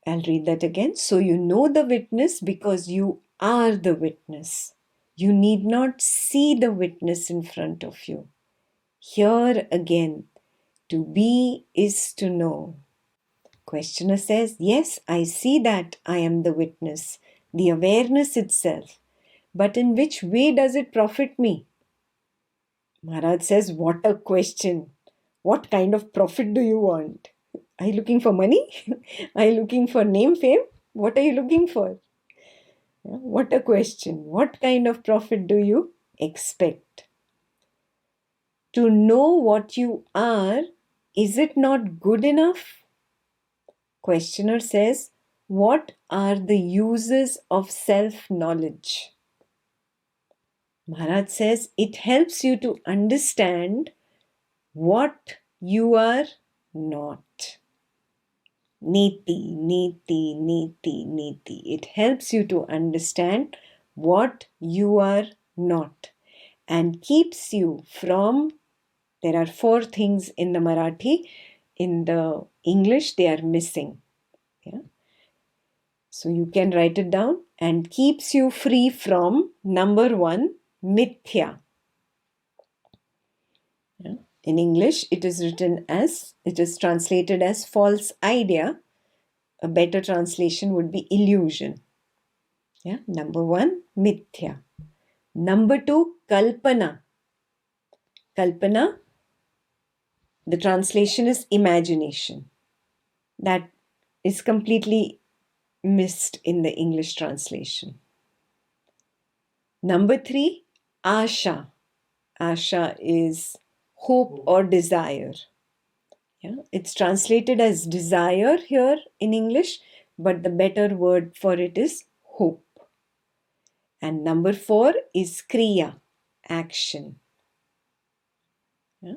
I'll read that again. So you know the witness because you are the witness. You need not see the witness in front of you. Here again, to be is to know. Questioner says, yes, I see that I am the witness, the awareness itself. But in which way does it profit me? Maharaj says, what a question. What kind of profit do you want? Are you looking for money? Are you looking for name, fame? What are you looking for? What a question. What kind of profit do you expect? To know what you are, is it not good enough? Questioner says, what are the uses of self-knowledge? Maharaj says, it helps you to understand what you are not. Niti, niti, niti, niti. It helps you to understand what you are not and keeps you from, there are 4 things in the Marathi, in the English they are missing. Yeah? So you can write it down, and keeps you free from number 1, mithya. Yeah? In English, it is translated as false idea. A better translation would be illusion. Yeah? Number 1, mithya. Number 2, kalpana. Kalpana, the translation is imagination. That is completely missed in the English translation. Number 3, asha. Asha is hope or desire. Yeah? It's translated as desire here in English, but the better word for it is hope. And number 4 is kriya, action. Yeah?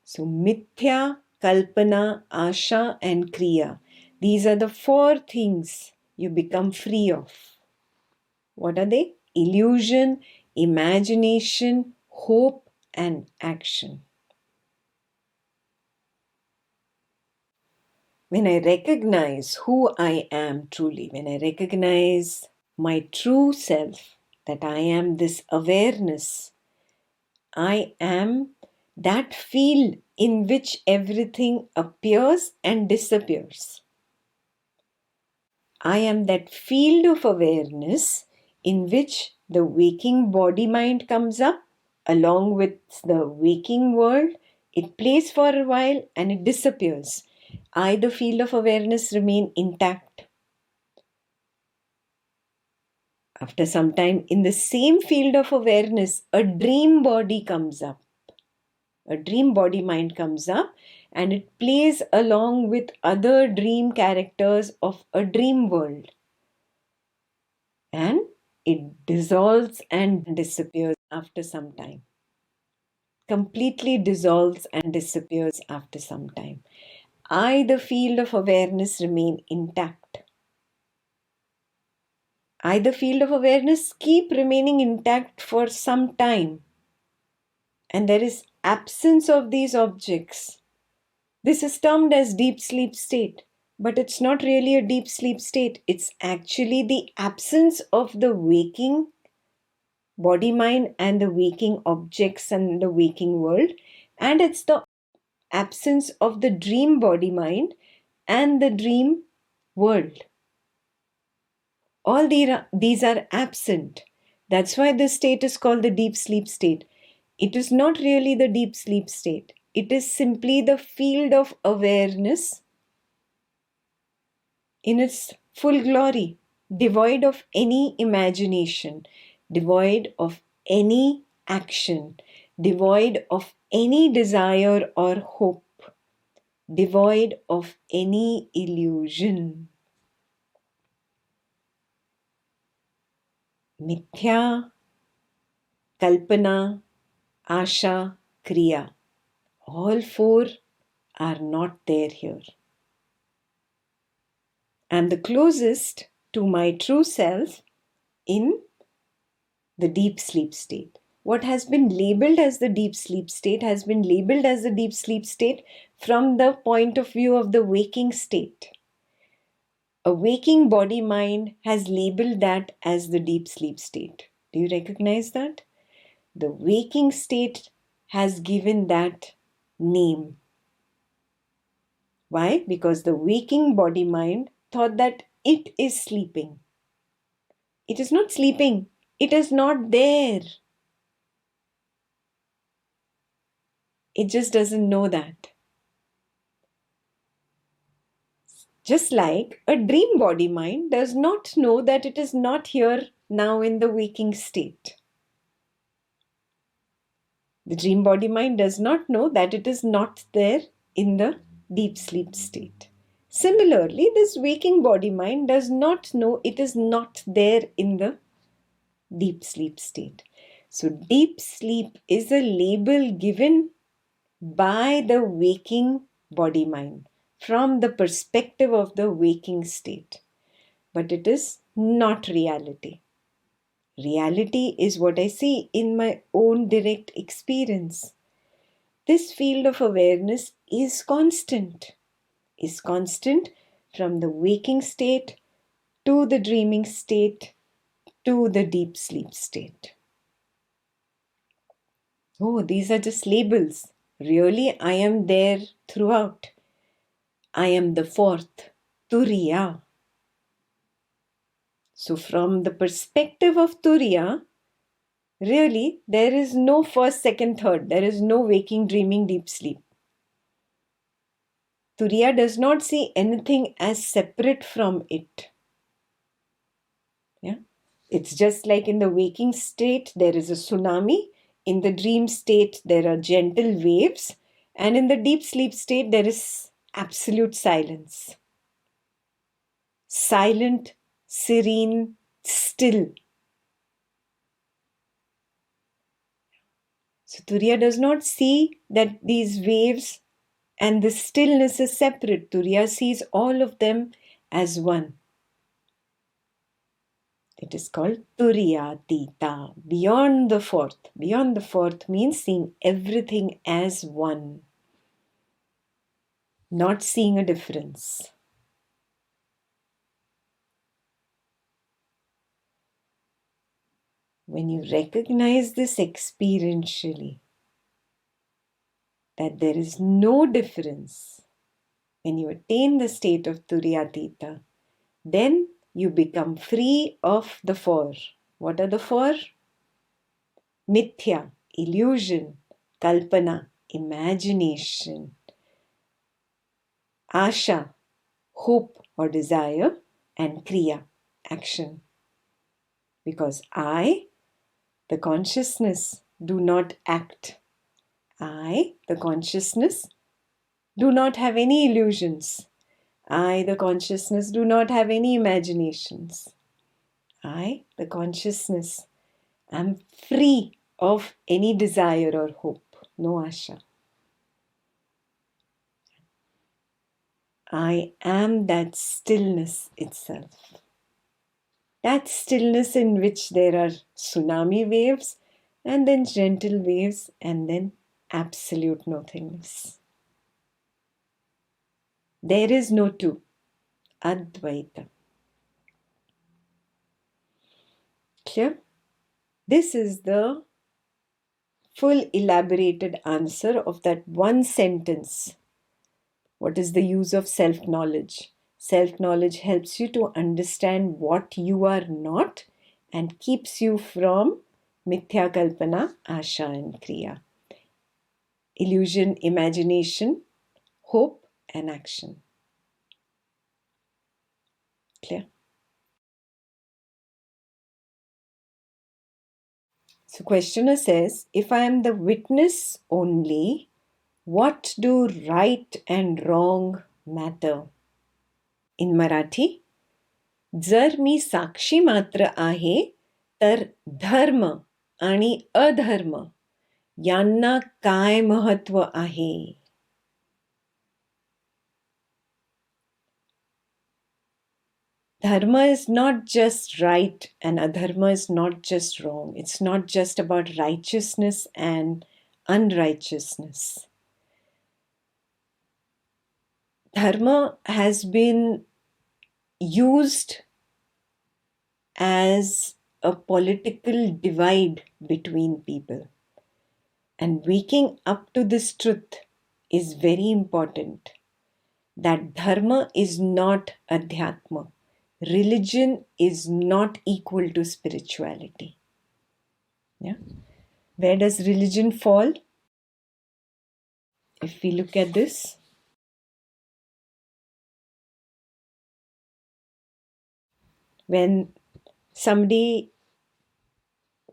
So mithya, kalpana, asha and kriya. These are the 4 things you become free of. What are they? Illusion, imagination, hope and action. When I recognize who I am truly, when I recognize my true self, that I am this awareness, I am that field in which everything appears and disappears. I am that field of awareness in which the waking body-mind comes up along with the waking world. It plays for a while and it disappears. I, the field of awareness, remain intact. After some time, in the same field of awareness, a dream body comes up. A dream body mind comes up and it plays along with other dream characters of a dream world. And it dissolves and disappears after some time. Completely dissolves and disappears after some time. I, the field of awareness, remain intact. I, the field of awareness, keep remaining intact for some time. And there is absence of these objects. This is termed as deep sleep state, but it's not really a deep sleep state. It's actually the absence of the waking body mind and the waking objects and the waking world, and it's the absence of the dream body mind and the dream world. All these are absent. That's why this state is called the deep sleep state. It is not really the deep sleep state. It is simply the field of awareness in its full glory, devoid of any imagination, devoid of any action, devoid of any desire or hope, devoid of any illusion. Mithya, kalpana, asha, kriya. All 4 are not there here. I am the closest to my true self in the deep sleep state. What has been labeled as the deep sleep state has been labeled as the deep sleep state from the point of view of the waking state. A waking body-mind has labeled that as the deep sleep state. Do you recognize that? The waking state has given that name. Why? Because the waking body-mind thought that it is sleeping. It is not sleeping. It is not there. It just doesn't know that. Just like a dream body mind does not know that it is not here now in the waking state. The dream body mind does not know that it is not there in the deep sleep state. Similarly, this waking body mind does not know it is not there in the deep sleep state. So, deep sleep is a label given by the waking body mind from the perspective of the waking state. But it is not reality. Reality is what I see in my own direct experience. This field of awareness is constant from the waking state to the dreaming state to the deep sleep state. Oh, these are just labels. Really, I am there throughout. I am the fourth, Turiya. So, from the perspective of Turiya, really, there is no first, second, third. There is no waking, dreaming, deep sleep. Turiya does not see anything as separate from it. Yeah? It's just like in the waking state, there is a tsunami. In the dream state, there are gentle waves. And in the deep sleep state, there is absolute silence. Silent, serene, still. So Turiya does not see that these waves and the stillness is separate. Turiya sees all of them as one. It is called Turiyatita, beyond the fourth. Beyond the fourth means seeing everything as one, not seeing a difference. When you recognize this experientially, that there is no difference, when you attain the state of Turiyatita, then you become free of the four. What are the four? Mithya, illusion, kalpana, imagination, asha, hope or desire, and kriya, action. Because I, the consciousness, do not act. I, the consciousness, do not have any illusions. I, the consciousness, do not have any imaginations. I, the consciousness, am free of any desire or hope. No asha. I am that stillness itself. That stillness in which there are tsunami waves and then gentle waves and then absolute nothingness. There is no two. Advaita. Clear? This is the full elaborated answer of that one sentence. What is the use of self-knowledge? Self-knowledge helps you to understand what you are not and keeps you from mithya kalpana, asha and kriya. Illusion, imagination, hope and action. Clear? So questioner says, if I am the witness only, what do right and wrong matter? In Marathi, जर मी साक्षी मात्र आहे तर धर्म आणि अधर्म यांना काय महत्व आहे? Dharma is not just right and adharma is not just wrong. It's not just about righteousness and unrighteousness. Dharma has been used as a political divide between people. And waking up to this truth is very important, that dharma is not adhyatma. Religion is not equal to spirituality. Yeah? Where does religion fall? If we look at this, when somebody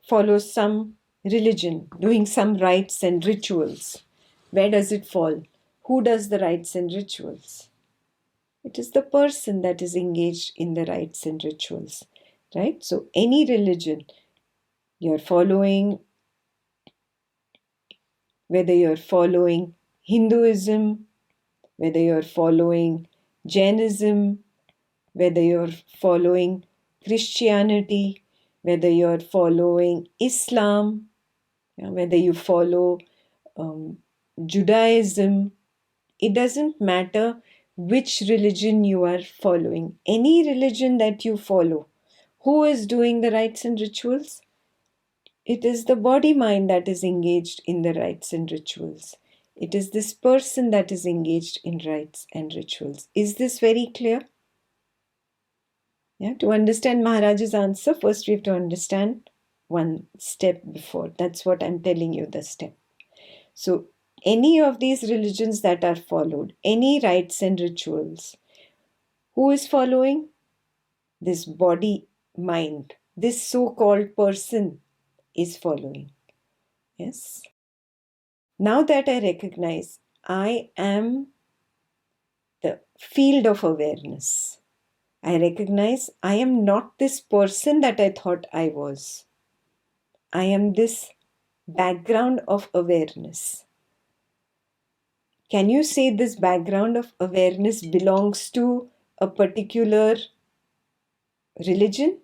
follows some religion, doing some rites and rituals, where does it fall? Who does the rites and rituals? It is the person that is engaged in the rites and rituals, right? So, any religion you're following, whether you're following Hinduism, whether you're following Jainism, whether you're following Christianity, whether you're following Islam, whether you follow Judaism, it doesn't matter which religion you are following. Any religion that you follow, who is doing the rites and rituals? It is the body mind that is engaged in the rites and rituals. It is this person that is engaged in rites and rituals. Is this very clear? Yeah, to understand Maharaj's answer, first we have to understand one step before. That's what I'm telling you, the step. So, any of these religions that are followed, any rites and rituals, who is following? This body mind, this so-called person is following. Yes. Now that I recognize I am the field of awareness, I recognize I am not this person that I thought I was. I am this background of awareness. Can you say this background of awareness belongs to a particular religion?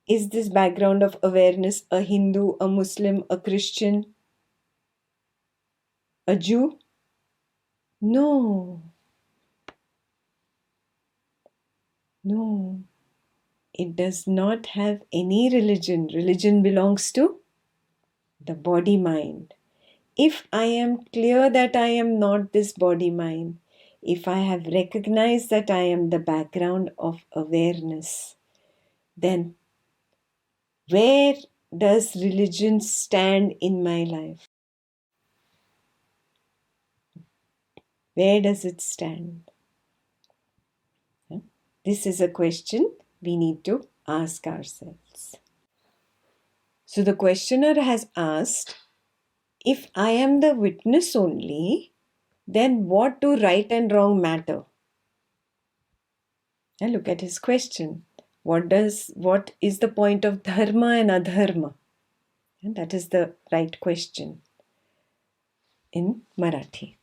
Is this background of awareness a Hindu, a Muslim, a Christian, a Jew? No. No. It does not have any religion. Religion belongs to the body mind. If I am clear that I am not this body mind, if I have recognized that I am the background of awareness, then where does religion stand in my life? Where does it stand? This is a question we need to ask ourselves. So the questioner has asked, if I am the witness only, then what do right and wrong matter? And look at his question. What is the point of dharma and adharma? And that is the right question in Marathi.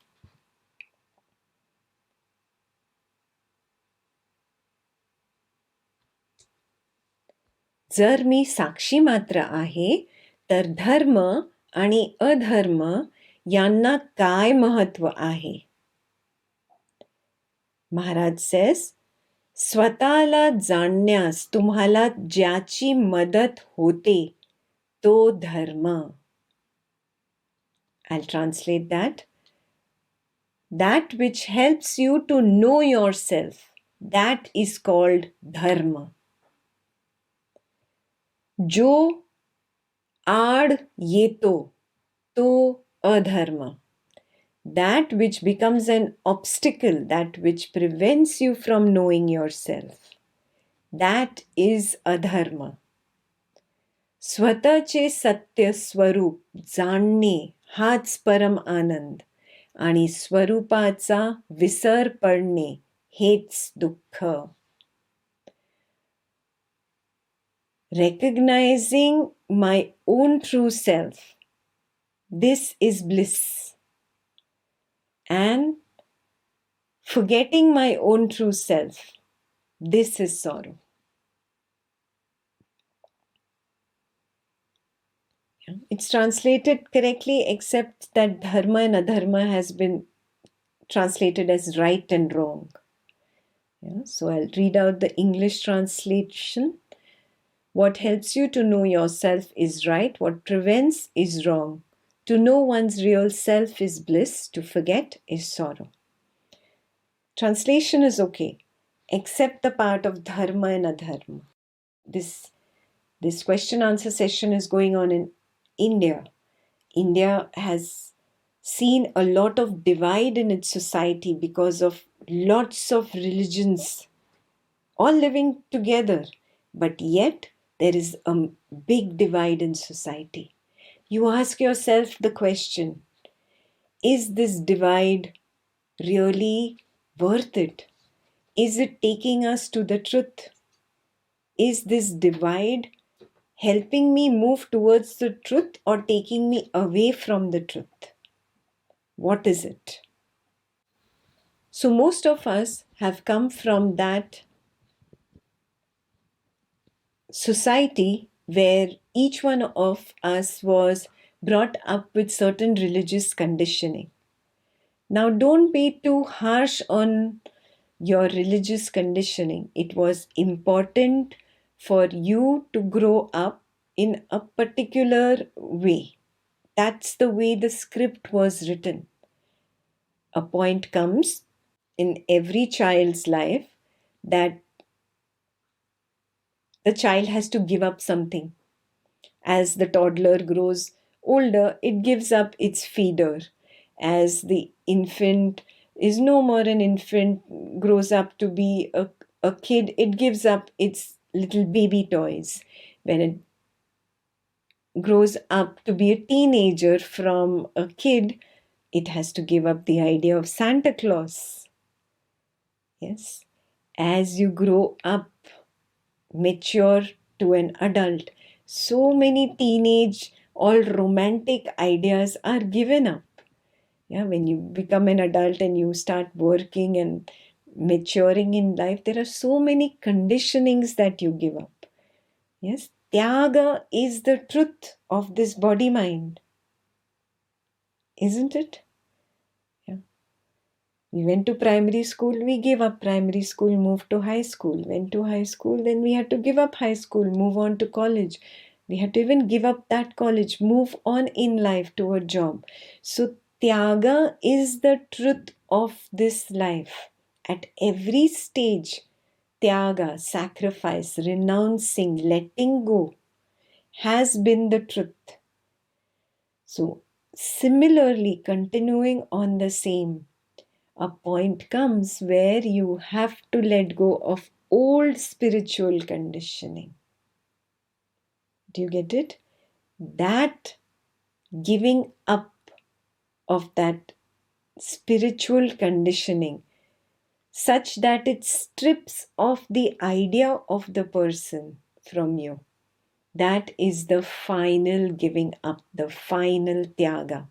जर मी साक्षी मात्र आहे तर धर्म आणि अधर्म यांना काय महत्व आहे? महाराज says, स्वतःला जाणण्यास तुम्हाला ज्याची मदत होते तो धर्म. I'll translate that. That which helps you to know yourself, that is called dharma. जो आड येतो तो अधर्म. That which becomes an obstacle, that which prevents you from knowing yourself, that is adharma. स्वतःचे सत्य स्वरूप जाणणे हाच परम आनंद आणि स्वरूपाचा विसर पडणे हेच दुःख. Recognizing my own true self, this is bliss. And forgetting my own true self, this is sorrow. It's translated correctly, except that dharma and adharma has been translated as right and wrong. Yeah? So I'll read out the English translation. What helps you to know yourself is right. What prevents is wrong. To know one's real self is bliss. To forget is sorrow. Translation is okay, except the part of dharma and adharma. This question answer session is going on in India. India has seen a lot of divide in its society because of lots of religions all living together. But yet, there is a big divide in society. You ask yourself the question, is this divide really worth it? Is it taking us to the truth? Is this divide helping me move towards the truth or taking me away from the truth? What is it? So, most of us have come from that society where each one of us was brought up with certain religious conditioning. Now, don't be too harsh on your religious conditioning. It was important for you to grow up in a particular way. That's the way the script was written. A point comes in every child's life that the child has to give up something. As the toddler grows older, it gives up its feeder. As the infant is no more an infant, grows up to be a kid, it gives up its little baby toys. When it grows up to be a teenager from a kid, it has to give up the idea of Santa Claus. Yes. As you grow up, mature to an adult, so many teenage, all romantic ideas are given up. Yeah, when you become an adult and you start working and maturing in life, there are so many conditionings that you give up. Yes, Tyaga is the truth of this body mind, isn't it? Yeah. We went to primary school, we gave up primary school, moved to high school, went to high school, then we had to give up high school, move on to college. We had to even give up that college, move on in life to a job. So, Tyaga is the truth of this life. At every stage, Tyaga, sacrifice, renouncing, letting go, has been the truth. So, similarly, continuing on the same, a point comes where you have to let go of old spiritual conditioning. Do you get it? That giving up of that spiritual conditioning, such that it strips off the idea of the person from you. That is the final giving up, the final tyaga.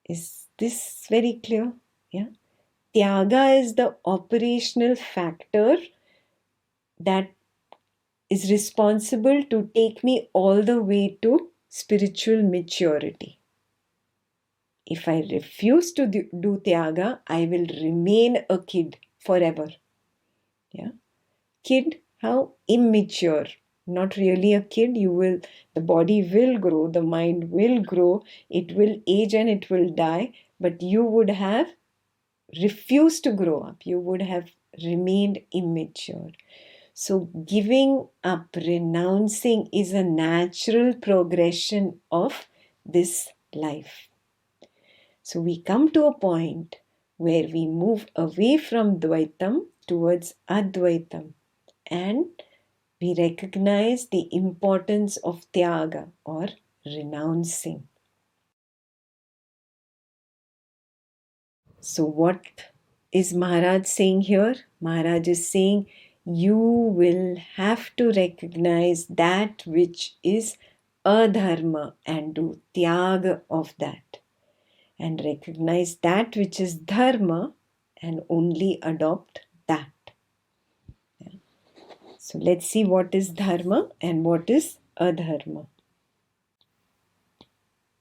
Is this very clear? Yeah. Tyaga is the operational factor that is responsible to take me all the way to spiritual maturity. If I refuse to do Tyaga, I will remain a kid forever. Yeah. Kid, how immature. Not really a kid. The body will grow, the mind will grow, it will age and it will die, but you would have refused to grow up. You would have remained immature. So, giving up, renouncing is a natural progression of this life. So, we come to a point where we move away from Dvaitam towards Advaitam and we recognize the importance of Tyaga or renouncing. So, what is Maharaj saying here? Maharaj is saying you will have to recognize that which is adharma and do tyaga of that, and recognize that which is dharma and only adopt that. Yeah. So let's see what is dharma and what is adharma.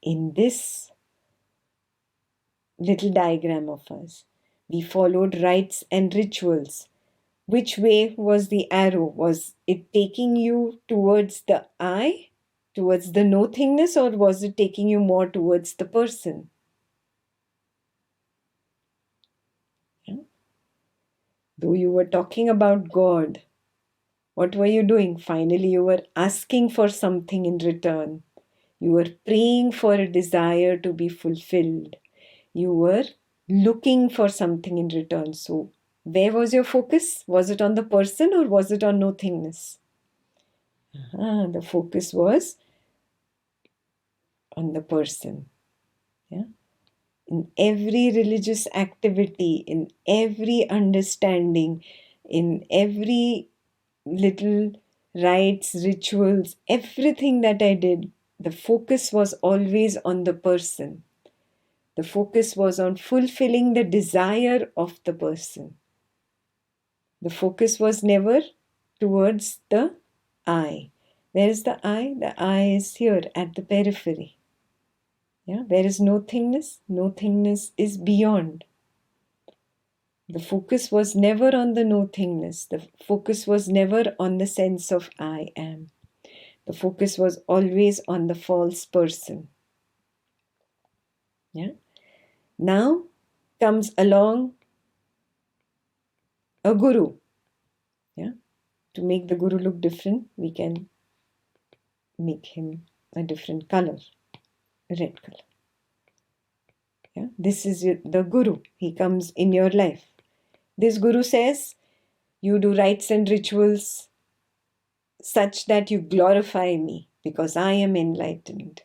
In this little diagram of us, We followed rites and rituals. Which way was the arrow? Was it taking you towards the I, towards the nothingness, or was it taking you more towards the person? Yeah. Though you were talking about God, what were you doing? Finally, you were asking for something in return. You were praying for a desire to be fulfilled. You were looking for something in return. So, where was your focus? Was it on the person or was it on nothingness? The focus was on the person. Yeah? In every religious activity, in every understanding, in every little rites, rituals, everything that I did, the focus was always on the person. The focus was on fulfilling the desire of the person. The focus was never towards the I. Where is the I? The I is here at the periphery. Yeah, where is nothingness? Nothingness is beyond. The focus was never on the nothingness. The focus was never on the sense of I am. The focus was always on the false person. Yeah. Now comes along a guru. Yeah. To make the guru look different, we can make him a different color, red color. Yeah. This is the guru. He comes in your life. This guru says, you do rites and rituals such that you glorify me because I am enlightened.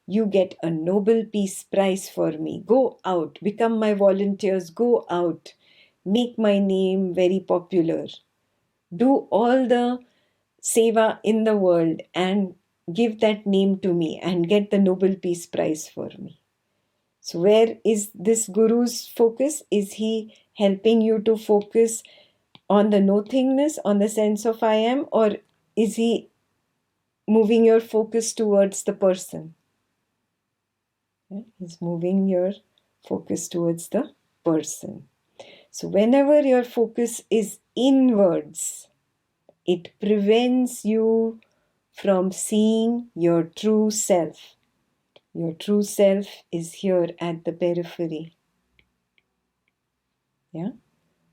You get a Nobel Peace Prize for me. Go out, become my volunteers, go out, make my name very popular. Do all the seva in the world and give that name to me and get the Nobel Peace Prize for me. So where is this guru's focus? Is he helping you to focus on the nothingness, on the sense of I am, or is he moving your focus towards the person? He's moving your focus towards the person. So whenever your focus is inwards, it prevents you from seeing your true self. Your true self is here at the periphery. Yeah.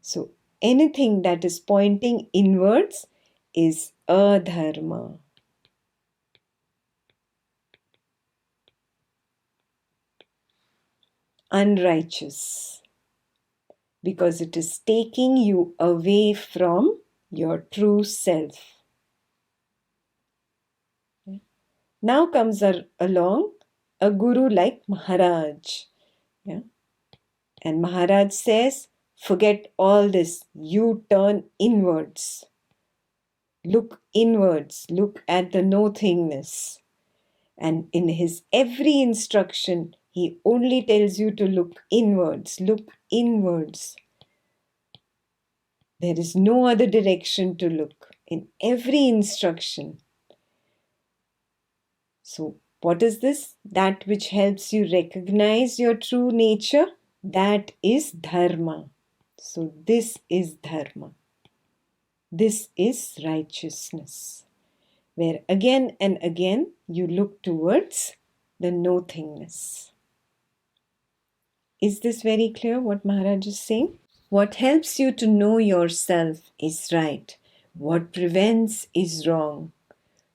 So anything that is pointing inwards is adharma. Unrighteous. Because it is taking you away from your true self. Now comes along a guru like Maharaj. Yeah? And Maharaj says, forget all this. You turn inwards. Look inwards. Look at the nothingness. And in his every instruction, he only tells you to look inwards. Look inwards. There is no other direction to look in every instruction. So, what is this? That which helps you recognize your true nature, that is dharma. So, this is dharma. This is righteousness. Where again and again you look towards the nothingness. Is this very clear what Maharaj is saying? What helps you to know yourself is right. What prevents is wrong.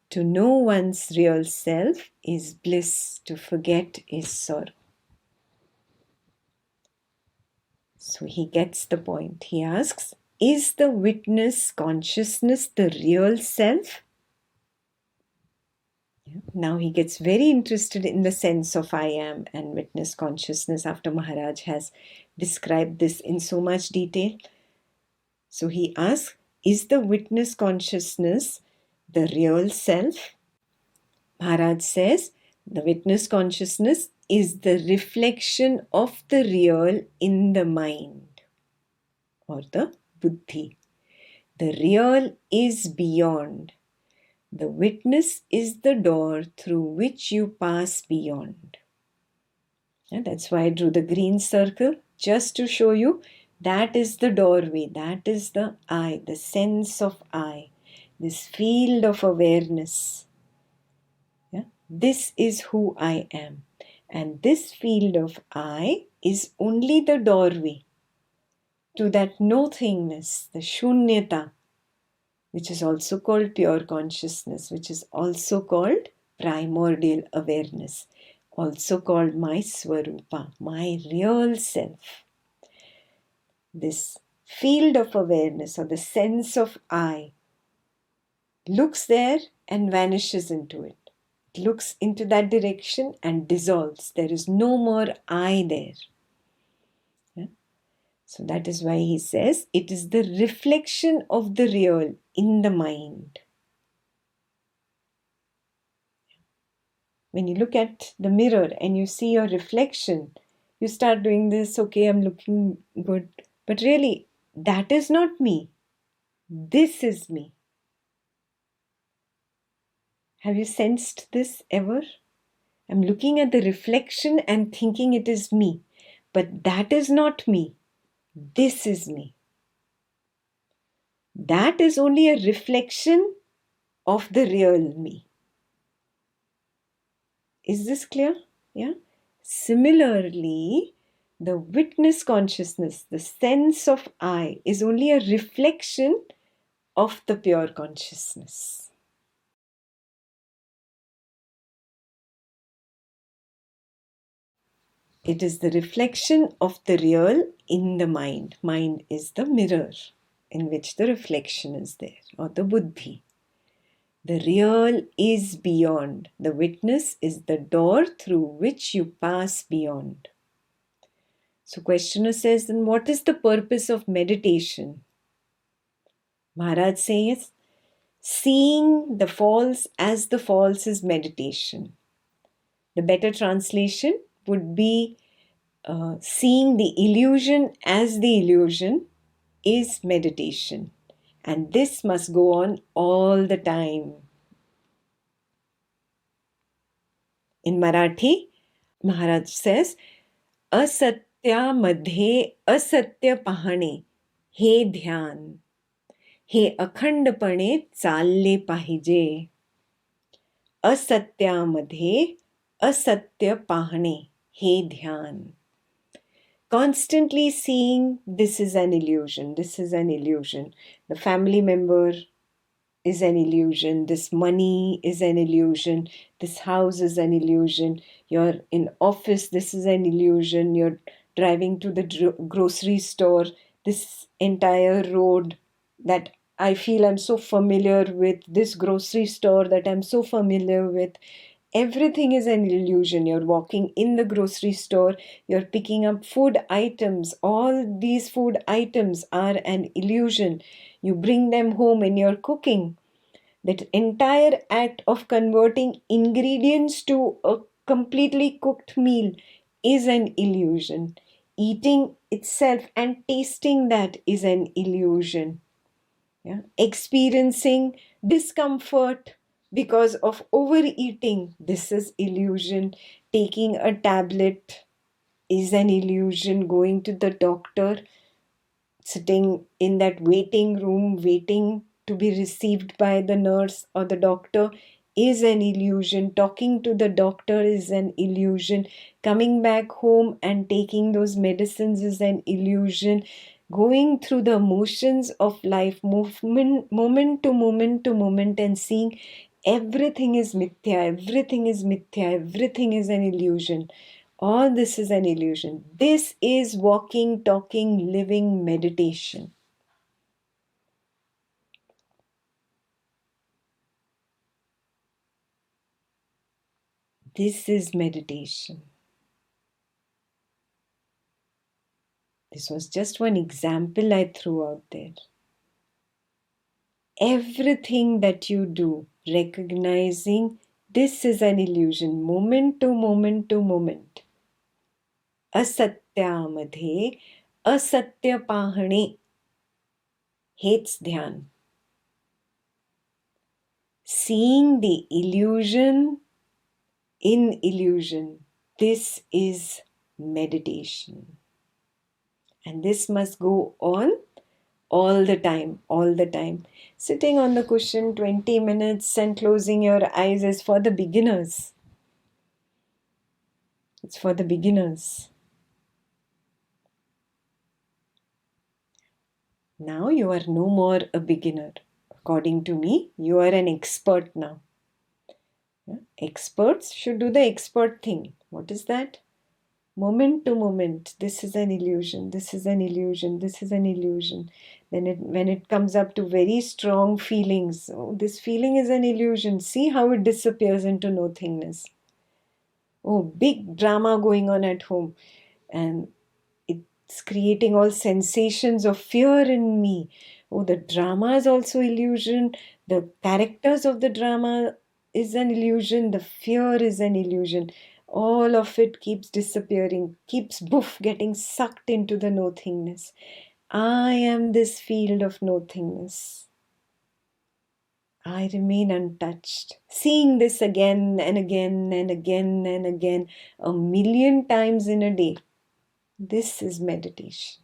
To know one's real self is bliss. To forget is sorrow. So he gets the point. He asks, is the witness consciousness the real self? Now he gets very interested in the sense of I am and witness consciousness after Maharaj has described this in so much detail. So he asks, is the witness consciousness the real self? Maharaj says, the witness consciousness is the reflection of the real in the mind or the buddhi. The real is beyond. The witness is the door through which you pass beyond. And that's why I drew the green circle, just to show you That is the doorway, that is the I, the sense of I, this field of awareness. Yeah? This is who I am. And this field of I is only the doorway to that nothingness, the shunyata, which is also called pure consciousness, which is also called primordial awareness, also called my Swarupa, my real self. This field of awareness or the sense of I looks there and vanishes into it. It looks into that direction and dissolves. There is no more I there. Yeah? So that is why he says it is the reflection of the real in the mind. When you look at the mirror and you see your reflection, you start doing this, okay, I'm looking good. But really, that is not me. This is me. Have you sensed this ever? I'm looking at the reflection and thinking it is me. But that is not me. This is me. That is only a reflection of the real me. Is this clear? Yeah. Similarly, the witness consciousness, the sense of I, is only a reflection of the pure consciousness. It is the reflection of the real in the mind. Mind is the mirror in which the reflection is there, or the buddhi. The real is beyond. The witness is the door through which you pass beyond. So questioner says, then what is the purpose of meditation? Maharaj says, seeing the false as the false is meditation. The better translation would be seeing the illusion as the illusion is meditation. And this must go on all the time. In Marathi, Maharaj says, असत्यामध्ये असत्य पाहणे हे ध्यान, हे अखंडपणे चालले पाहिजे. असत्यामध्ये असत्य पाहणे हे ध्यान. Constantly seeing this is an illusion, this is an illusion. The family member is an illusion, this money is an illusion, this house is an illusion, you're in office, this is an illusion, you're driving to the grocery store, this entire road that I feel I'm so familiar with, this grocery store that I'm so familiar with, everything is an illusion. You're walking in the grocery store, you're picking up food items, all these food items are an illusion. You bring them home and you're cooking. That entire act of converting ingredients to a completely cooked meal is an illusion. Eating itself and tasting that is an illusion. Yeah? Experiencing discomfort because of overeating, this is illusion. Taking a tablet is an illusion. Going to the doctor, sitting in that waiting room, waiting to be received by the nurse or the doctor is an illusion. Talking to the doctor is an illusion. Coming back home and taking those medicines is an illusion. Going through the motions of life, moment to moment to moment, and seeing everything is mithya, everything is mithya, everything is an illusion. All this is an illusion. This is walking, talking, living meditation. This is meditation. This was just one example I threw out there. Everything that you do, recognizing this is an illusion, moment to moment to moment. असत्यामध्ये असत्य पाहणे हेच ध्यान. Seeing the illusion in illusion, this is meditation. And this must go on all the time, all the time. Sitting on the cushion 20 minutes and closing your eyes is for the beginners. It's for the beginners. Now you are no more a beginner. According to me, you are an expert now. Experts should do the expert thing. What is that? Moment to moment, this is an illusion, this is an illusion, this is an illusion. Then when it comes up to very strong feelings, oh, this feeling is an illusion. See how it disappears into nothingness. Oh, big drama going on at home. And it's creating all sensations of fear in me. Oh, the drama is also illusion. The characters of the drama is an illusion. The fear is an illusion. All of it keeps disappearing, keeps getting sucked into the nothingness. I am this field of nothingness. I remain untouched. Seeing this again and again and again and again, 1,000,000 times in a day. This is meditation.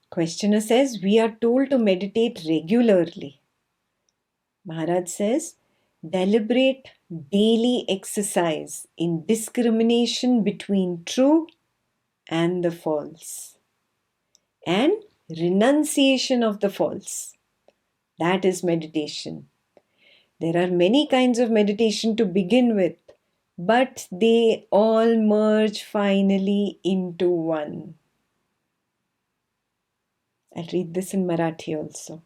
Questioner says, we are told to meditate regularly. Maharaj says, deliberate daily exercise in discrimination between true and the false, and renunciation of the false. That is meditation. There are many kinds of meditation to begin with, but they all merge finally into one. I'll read this in Marathi also.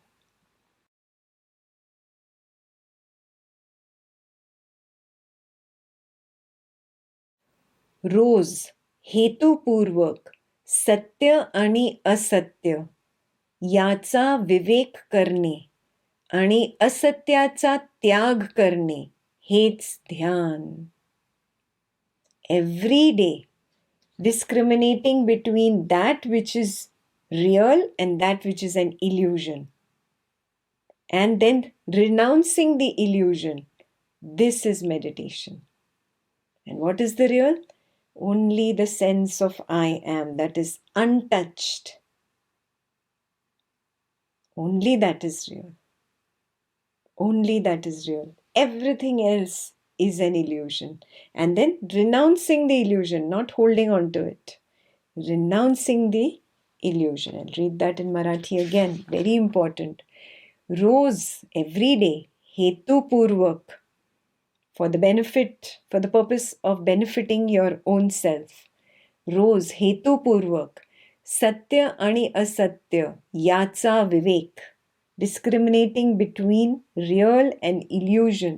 रोज हेतुपूर्वक सत्य आणि असत्य याचा विवेक करणे आणि असत्याचा त्याग करणे हेच ध्यान. Every day, discriminating between that which is real and that which is an illusion, and then renouncing the illusion. This is meditation. And what is the real? Only the sense of I am, that is untouched. Only that is real. Only that is real. Everything else is an illusion. And then renouncing the illusion, not holding on to it. Renouncing the illusion. I'll read that in Marathi again. Very important. Roz, every day, hetu purvak, for the purpose of benefiting your own self. रोज हेतुपूर्वक सत्य आणि असत्य याचा विवेक, discriminating between real and illusion,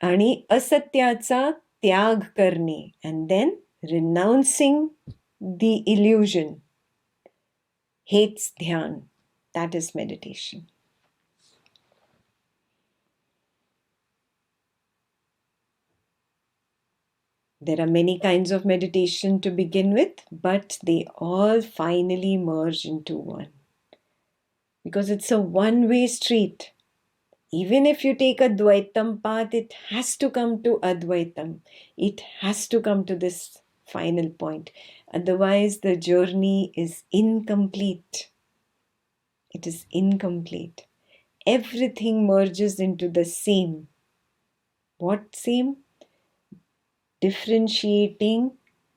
आणि असत्याचा त्याग करणे, and then renouncing the illusion, हेच ध्यान. That is meditation. There are many kinds of meditation to begin with, but they all finally merge into one. Because it's a one-way street. Even if you take a Dvaitam path, it has to come to Advaitam. It has to come to this final point. Otherwise, the journey is incomplete. It is incomplete. Everything merges into the same. What same? Differentiating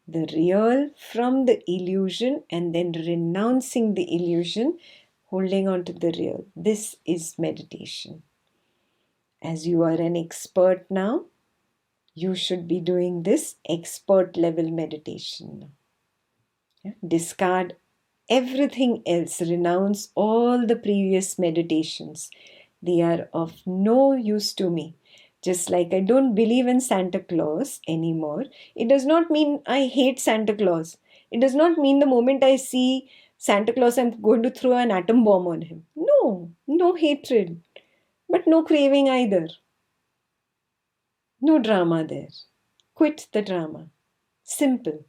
the real from the illusion and then renouncing the illusion, holding on to the real. This is meditation. As you are an expert now, you should be doing this expert level meditation. Discard everything else. Renounce all the previous meditations. They are of no use to me. Just like I don't believe in Santa Claus anymore, it does not mean I hate Santa Claus. It does not mean the moment I see Santa Claus, I'm going to throw an atom bomb on him. No hatred, but no craving either. No drama there. Quit the drama. Simple.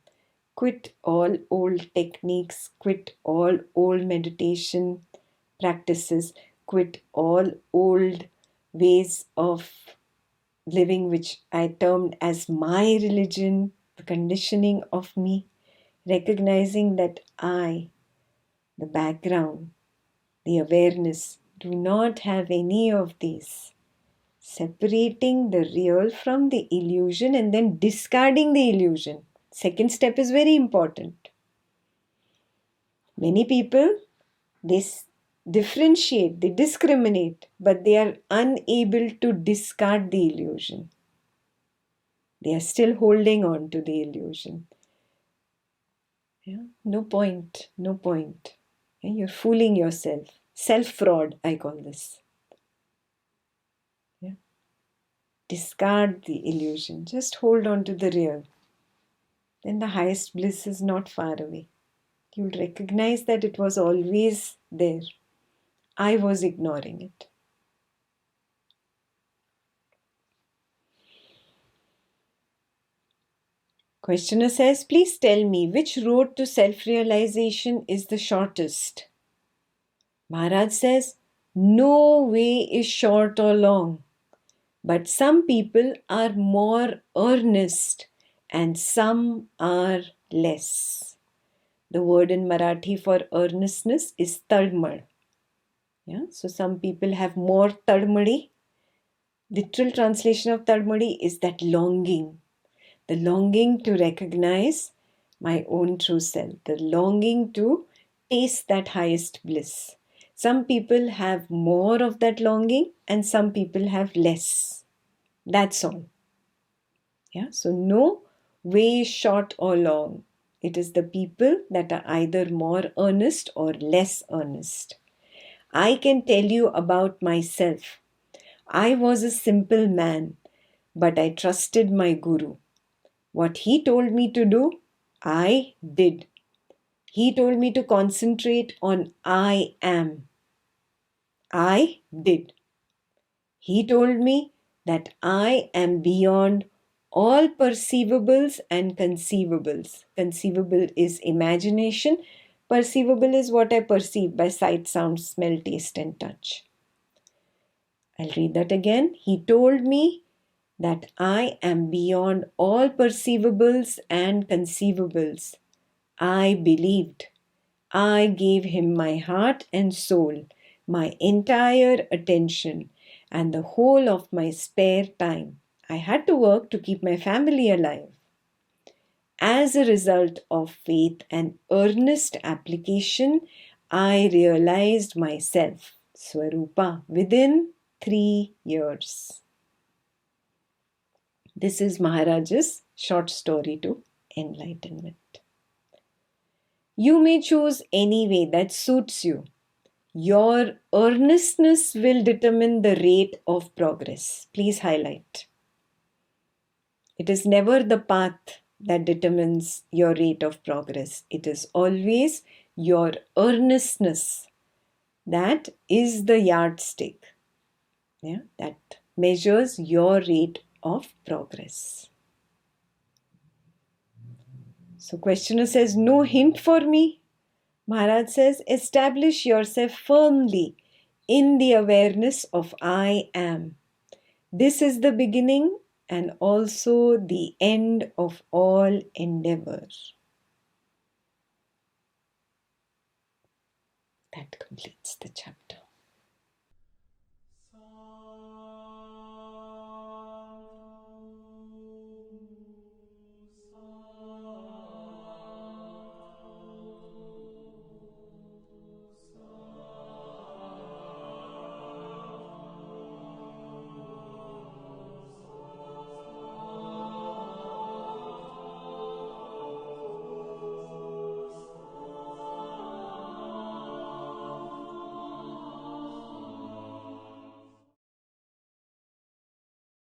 Quit all old techniques, quit all old meditation practices, quit all old ways of living which I termed as my religion, the conditioning of me, recognizing that I, the background, the awareness, do not have any of these. Separating the real from the illusion and then discarding the illusion. Second step is very important. Many people, they differentiate, they discriminate, but they are unable to discard the illusion. They are still holding on to the illusion. Yeah? No point, no point. Yeah? You're fooling yourself. Self-fraud, I call this. Yeah? Discard the illusion. Just hold on to the real. Then the highest bliss is not far away. You'll recognize that it was always there. I was ignoring it. Questioner says, please tell me which road to self-realization is the shortest. Maharaj says, no way is short or long, but some people are more earnest and some are less. The word in Marathi for earnestness is tadmad. Yeah? So some people have more tadmadi. Literal translation of tadmadi is that longing. The longing to recognize my own true self. The longing to taste that highest bliss. Some people have more of that longing and some people have less. That's all. Yeah. So no way short or long. It is the people that are either more earnest or less earnest. I can tell you about myself. I was a simple man, but I trusted my guru. What he told me to do, I did. He told me to concentrate on I am. I did. He told me that I am beyond all perceivables and conceivables. Conceivable is imagination. Perceivable is what I perceive by sight, sound, smell, taste, and touch. I'll read that again. He told me that I am beyond all perceivables and conceivables. I believed. I gave him my heart and soul, my entire attention, and the whole of my spare time. I had to work to keep my family alive. As a result of faith and earnest application, I realized myself, Swarupa, within 3 years. This is Maharaj's short story to enlightenment. You may choose any way that suits you. Your earnestness will determine the rate of progress. Please highlight. It is never the path that determines your rate of progress. It is always your earnestness. That is the yardstick. Yeah, that measures your rate of progress. So questioner says, no hint for me. Maharaj says, establish yourself firmly in the awareness of I am. This is the beginning and also the end of all endeavor. That completes the chapter.